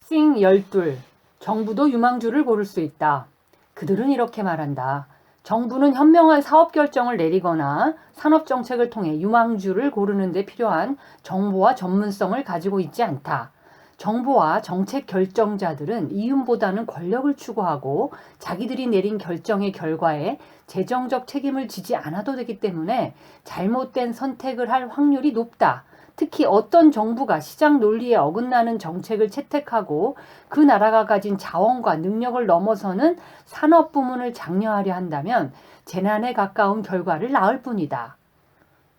싱 열둘, 정부도 유망주를 고를 수 있다. 그들은 이렇게 말한다. 정부는 현명한 사업 결정을 내리거나 산업 정책을 통해 유망주를 고르는 데 필요한 정보와 전문성을 가지고 있지 않다. 정부와 정책 결정자들은 이윤보다는 권력을 추구하고 자기들이 내린 결정의 결과에 재정적 책임을 지지 않아도 되기 때문에 잘못된 선택을 할 확률이 높다. 특히 어떤 정부가 시장 논리에 어긋나는 정책을 채택하고 그 나라가 가진 자원과 능력을 넘어서는 산업 부문을 장려하려 한다면 재난에 가까운 결과를 낳을 뿐이다.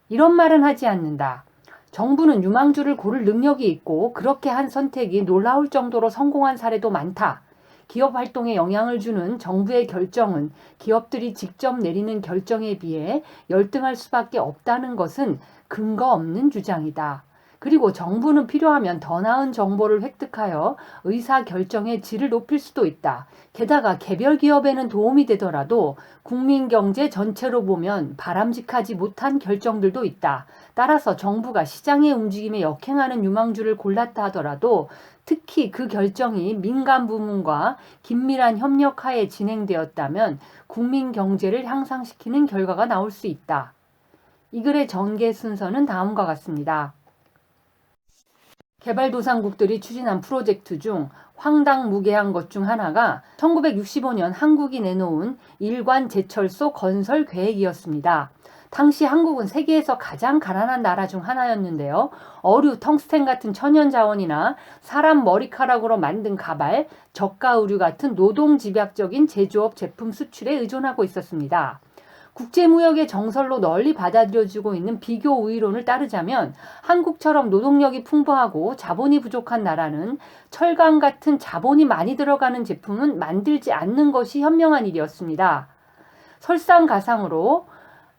이런 말은 하지 않는다. 정부는 유망주를 고를 능력이 있고 그렇게 한 선택이 놀라울 정도로 성공한 사례도 많다. 기업 활동에 영향을 주는 정부의 결정은 기업들이 직접 내리는 결정에 비해 열등할 수밖에 없다는 것은 근거 없는 주장이다. 그리고 정부는 필요하면 더 나은 정보를 획득하여 의사결정의 질을 높일 수도 있다. 게다가 개별 기업에는 도움이 되더라도 국민 경제 전체로 보면 바람직하지 못한 결정들도 있다. 따라서 정부가 시장의 움직임에 역행하는 유망주를 골랐다 하더라도 특히 그 결정이 민간 부문과 긴밀한 협력하에 진행되었다면 국민 경제를 향상시키는 결과가 나올 수 있다. 이 글의 전개 순서는 다음과 같습니다. 개발도상국들이 추진한 프로젝트 중 황당무계한 것 중 하나가 1965년 한국이 내놓은 일관 제철소 건설 계획이었습니다. 당시 한국은 세계에서 가장 가난한 나라 중 하나였는데요. 어류, 텅스텐 같은 천연 자원이나 사람 머리카락으로 만든 가발, 저가 의류 같은 노동집약적인 제조업 제품 수출에 의존하고 있었습니다. 국제무역의 정설로 널리 받아들여지고 있는 비교 우위론을 따르자면 한국처럼 노동력이 풍부하고 자본이 부족한 나라는 철강 같은 자본이 많이 들어가는 제품은 만들지 않는 것이 현명한 일이었습니다. 설상가상으로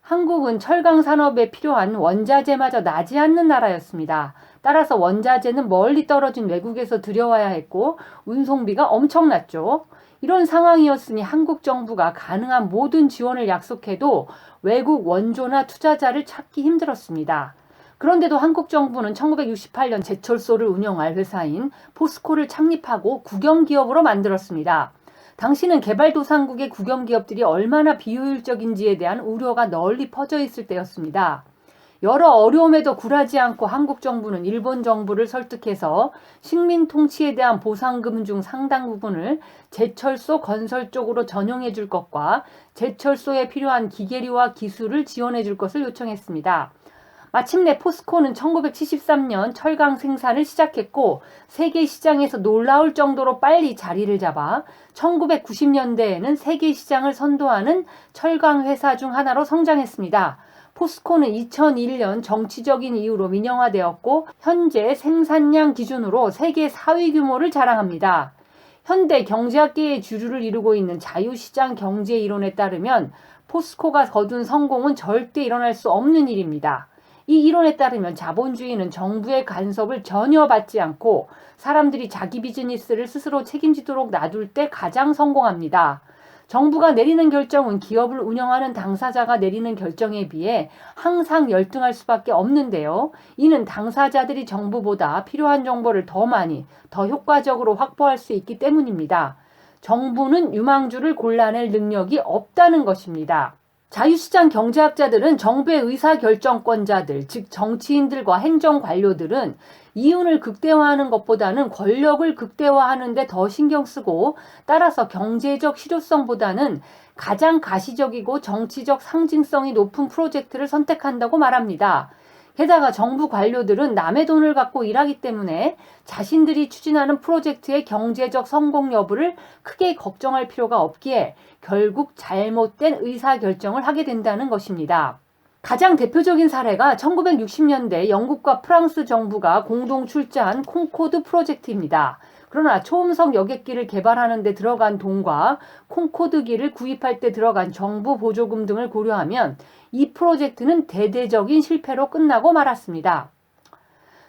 한국은 철강 산업에 필요한 원자재마저 나지 않는 나라였습니다. 따라서 원자재는 멀리 떨어진 외국에서 들여와야 했고 운송비가 엄청났죠. 이런 상황이었으니 한국 정부가 가능한 모든 지원을 약속해도 외국 원조나 투자자를 찾기 힘들었습니다. 그런데도 한국 정부는 1968년 제철소를 운영할 회사인 포스코를 창립하고 국영기업으로 만들었습니다. 당시는 개발도상국의 국영기업들이 얼마나 비효율적인지에 대한 우려가 널리 퍼져 있을 때였습니다. 여러 어려움에도 굴하지 않고 한국 정부는 일본 정부를 설득해서 식민 통치에 대한 보상금 중 상당 부분을 제철소 건설 쪽으로 전용해 줄 것과 제철소에 필요한 기계류와 기술을 지원해 줄 것을 요청했습니다. 마침내 포스코는 1973년 철강 생산을 시작했고 세계 시장에서 놀라울 정도로 빨리 자리를 잡아 1990년대에는 세계 시장을 선도하는 철강 회사 중 하나로 성장했습니다. 포스코는 2001년 정치적인 이유로 민영화되었고 현재 생산량 기준으로 세계 4위 규모를 자랑합니다. 현대 경제학계의 주류를 이루고 있는 자유시장 경제 이론에 따르면 포스코가 거둔 성공은 절대 일어날 수 없는 일입니다. 이 이론에 따르면 자본주의는 정부의 간섭을 전혀 받지 않고 사람들이 자기 비즈니스를 스스로 책임지도록 놔둘 때 가장 성공합니다. 정부가 내리는 결정은 기업을 운영하는 당사자가 내리는 결정에 비해 항상 열등할 수밖에 없는데요. 이는 당사자들이 정부보다 필요한 정보를 더 많이, 더 효과적으로 확보할 수 있기 때문입니다. 정부는 유망주를 골라낼 능력이 없다는 것입니다. 자유시장 경제학자들은 정부의 의사결정권자들, 즉 정치인들과 행정관료들은 이윤을 극대화하는 것보다는 권력을 극대화하는 데 더 신경 쓰고 따라서 경제적 실효성보다는 가장 가시적이고 정치적 상징성이 높은 프로젝트를 선택한다고 말합니다. 게다가 정부 관료들은 남의 돈을 갖고 일하기 때문에 자신들이 추진하는 프로젝트의 경제적 성공 여부를 크게 걱정할 필요가 없기에 결국 잘못된 의사결정을 하게 된다는 것입니다. 가장 대표적인 사례가 1960년대 영국과 프랑스 정부가 공동 출자한 콩코드 프로젝트입니다. 그러나 초음속 여객기를 개발하는 데 들어간 돈과 콩코드기를 구입할 때 들어간 정부 보조금 등을 고려하면 이 프로젝트는 대대적인 실패로 끝나고 말았습니다.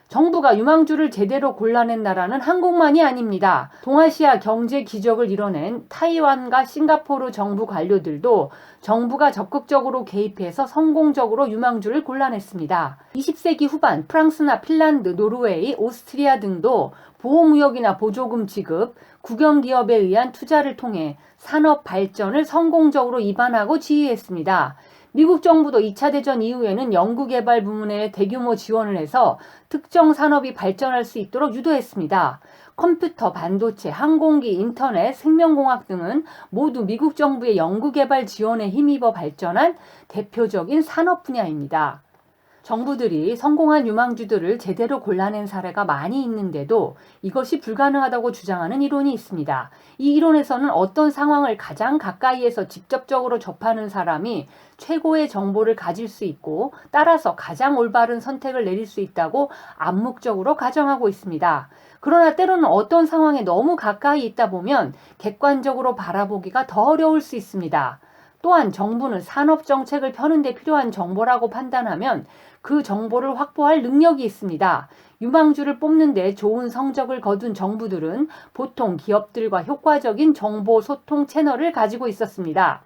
정부가 유망주를 제대로 골라낸 나라는 한국만이 아닙니다. 동아시아 경제 기적을 이뤄낸 타이완과 싱가포르 정부 관료들도 정부가 적극적으로 개입해서 성공적으로 유망주를 골라냈습니다. 20세기 후반 프랑스나 핀란드, 노르웨이, 오스트리아 등도 보호무역이나 보조금 지급, 국영기업에 의한 투자를 통해 산업 발전을 성공적으로 입안하고 지휘했습니다. 미국 정부도 2차 대전 이후에는 연구개발 부문에 대규모 지원을 해서 특정 산업이 발전할 수 있도록 유도했습니다. 컴퓨터, 반도체, 항공기, 인터넷, 생명공학 등은 모두 미국 정부의 연구개발 지원에 힘입어 발전한 대표적인 산업 분야입니다. 정부들이 성공한 유망주들을 제대로 골라낸 사례가 많이 있는데도 이것이 불가능하다고 주장하는 이론이 있습니다. 이 이론에서는 어떤 상황을 가장 가까이에서 직접적으로 접하는 사람이 최고의 정보를 가질 수 있고 따라서 가장 올바른 선택을 내릴 수 있다고 암묵적으로 가정하고 있습니다. 그러나 때로는 어떤 상황에 너무 가까이 있다 보면 객관적으로 바라보기가 더 어려울 수 있습니다. 또한 정부는 산업 정책을 펴는 데 필요한 정보라고 판단하면 그 정보를 확보할 능력이 있습니다. 유망주를 뽑는 데 좋은 성적을 거둔 정부들은 보통 기업들과 효과적인 정보 소통 채널을 가지고 있었습니다.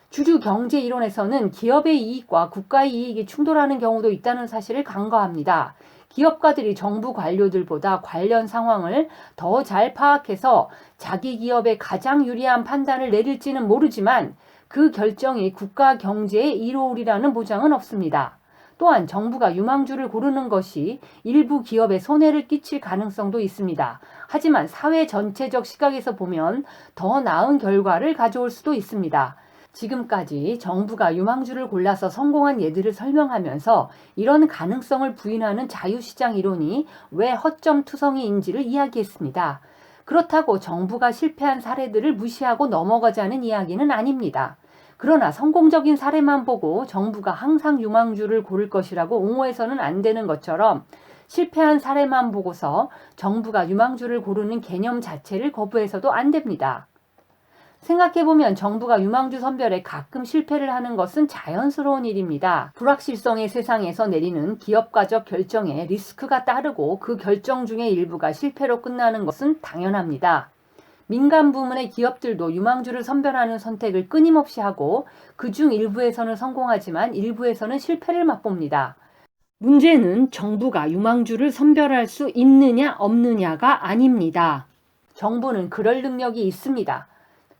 주류 경제 이론에서는 기업의 이익과 국가의 이익이 충돌하는 경우도 있다는 사실을 간과합니다. 기업가들이 정부 관료들보다 관련 상황을 더 잘 파악해서 자기 기업에 가장 유리한 판단을 내릴지는 모르지만 그 결정이 국가 경제에 이로우리라는 보장은 없습니다. 또한 정부가 유망주를 고르는 것이 일부 기업에 손해를 끼칠 가능성도 있습니다. 하지만 사회 전체적 시각에서 보면 더 나은 결과를 가져올 수도 있습니다. 지금까지 정부가 유망주를 골라서 성공한 예들을 설명하면서 이런 가능성을 부인하는 자유시장 이론이 왜 허점투성이인지를 이야기했습니다. 그렇다고 정부가 실패한 사례들을 무시하고 넘어가자는 이야기는 아닙니다. 그러나 성공적인 사례만 보고 정부가 항상 유망주를 고를 것이라고 옹호해서는 안 되는 것처럼 실패한 사례만 보고서 정부가 유망주를 고르는 개념 자체를 거부해서도 안 됩니다. 생각해보면 정부가 유망주 선별에 가끔 실패를 하는 것은 자연스러운 일입니다. 불확실성의 세상에서 내리는 기업가적 결정에 리스크가 따르고 그 결정 중의 일부가 실패로 끝나는 것은 당연합니다. 민간 부문의 기업들도 유망주를 선별하는 선택을 끊임없이 하고 그중 일부에서는 성공하지만 일부에서는 실패를 맛봅니다. 문제는 정부가 유망주를 선별할 수 있느냐 없느냐가 아닙니다. 정부는 그럴 능력이 있습니다.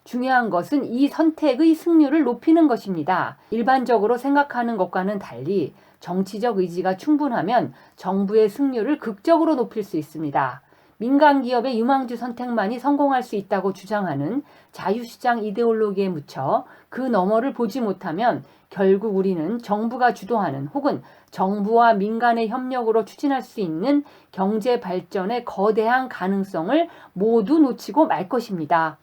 중요한 것은 이 선택의 승률을 높이는 것입니다. 일반적으로 생각하는 것과는 달리 정치적 의지가 충분하면 정부의 승률을 극적으로 높일 수 있습니다. 민간 기업의 유망주 선택만이 성공할 수 있다고 주장하는 자유시장 이데올로기에 묻혀 그 너머를 보지 못하면 결국 우리는 정부가 주도하는 혹은 정부와 민간의 협력으로 추진할 수 있는 경제 발전의 거대한 가능성을 모두 놓치고 말 것입니다.